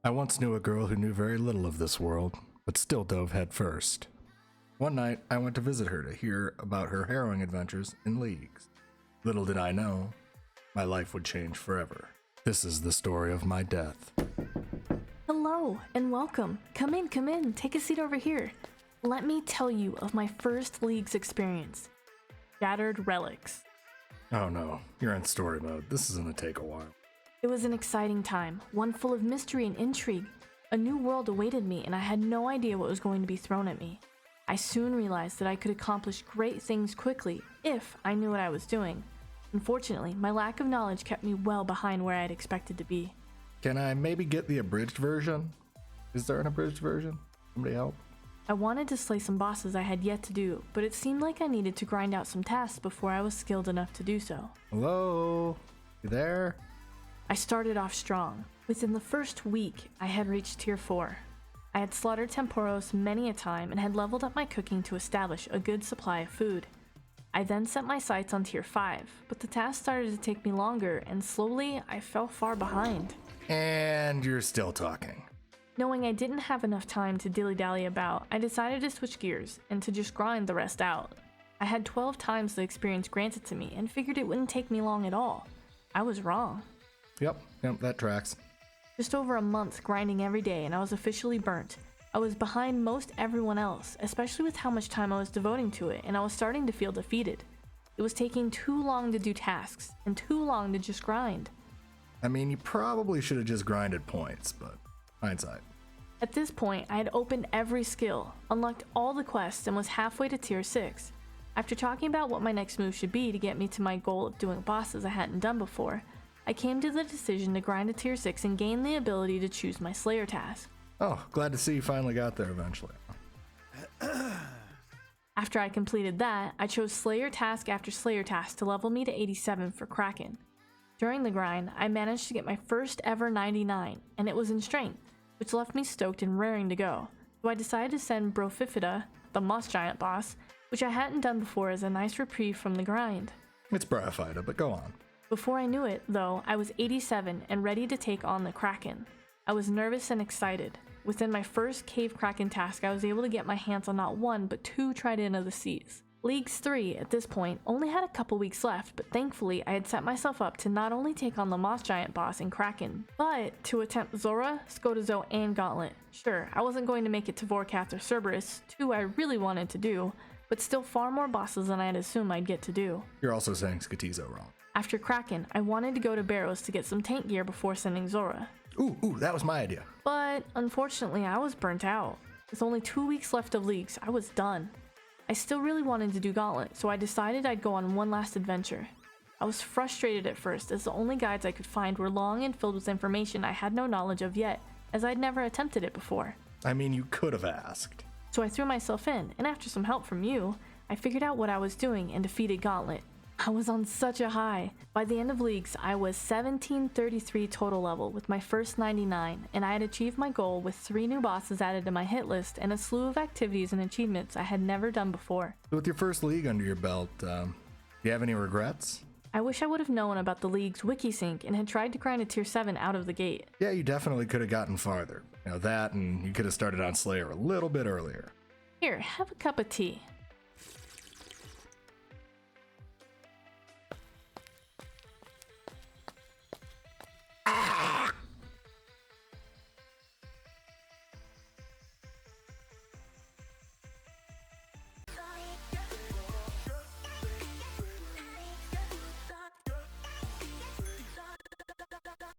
I once knew a girl who knew very little of this world, but still dove head first. One night, I went to visit her to hear about her harrowing adventures in Leagues. Little did I know, my life would change forever. This is the story of my death. Hello, and welcome. Come in, take a seat over here. Let me tell you of my first Leagues experience. Shattered Relics. Oh no, you're in story mode. This is gonna take a while. It was an exciting time, one full of mystery and intrigue. A new world awaited me, and I had no idea what was going to be thrown at me. I soon realized that I could accomplish great things quickly if I knew what I was doing. Unfortunately, my lack of knowledge kept me well behind where I'd expected to be. Can I maybe get the abridged version? Is there an abridged version? Somebody help? I wanted to slay some bosses I had yet to do, but it seemed like I needed to grind out some tasks before I was skilled enough to do so. Hello? You there? I started off strong. Within the first week, I had reached tier 4. I had slaughtered Temporos many a time and had leveled up my cooking to establish a good supply of food. I then set my sights on tier 5, but the task started to take me longer, and slowly I fell far behind. And you're still talking. Knowing I didn't have enough time to dilly-dally about, I decided to switch gears and to just grind the rest out. I had 12 times the experience granted to me and figured it wouldn't take me long at all. I was wrong. Yep, that tracks. Just over a month grinding every day and I was officially burnt. I was behind most everyone else, especially with how much time I was devoting to it, and I was starting to feel defeated. It was taking too long to do tasks, and too long to just grind. I mean, you probably should have just grinded points, but hindsight. At this point, I had opened every skill, unlocked all the quests, and was halfway to tier 6. After talking about what my next move should be to get me to my goal of doing bosses I hadn't done before, I came to the decision to grind to tier 6 and gain the ability to choose my Slayer task. Oh, glad to see you finally got there eventually. After I completed that, I chose Slayer task after Slayer task to level me to 87 for Kraken. During the grind, I managed to get my first ever 99, and it was in Strength, which left me stoked and raring to go. So I decided to send Brofifida, the Moss Giant boss, which I hadn't done before, as a nice reprieve from the grind. It's Brofifida, but go on. Before I knew it, though, I was 87 and ready to take on the Kraken. I was nervous and excited. Within my first Cave Kraken task, I was able to get my hands on not one, but 2 Trident of the Seas. Leagues 3, at this point, only had a couple weeks left, but thankfully I had set myself up to not only take on the Moss Giant boss in Kraken, but to attempt Zora, Skotozo, and Gauntlet. Sure, I wasn't going to make it to Vorkath or Cerberus, 2 I really wanted to do, but still far more bosses than I had assumed I'd get to do. You're also saying Skotozo wrong. After Kraken, I wanted to go to Barrows to get some tank gear before sending Zora. Ooh, that was my idea. But unfortunately, I was burnt out. With only 2 weeks left of Leagues, I was done. I still really wanted to do Gauntlet, so I decided I'd go on one last adventure. I was frustrated at first, as the only guides I could find were long and filled with information I had no knowledge of yet, as I'd never attempted it before. I mean, you could have asked. So I threw myself in, and after some help from you, I figured out what I was doing and defeated Gauntlet. I was on such a high. By the end of Leagues, I was 1733 total level with my first 99, and I had achieved my goal with 3 new bosses added to my hit list and a slew of activities and achievements I had never done before. With your first League under your belt, do you have any regrets? I wish I would have known about the League's wiki sync and had tried to grind a tier 7 out of the gate. Yeah, you definitely could have gotten farther. That, and you could have started on Slayer a little bit earlier. Here, have a cup of tea.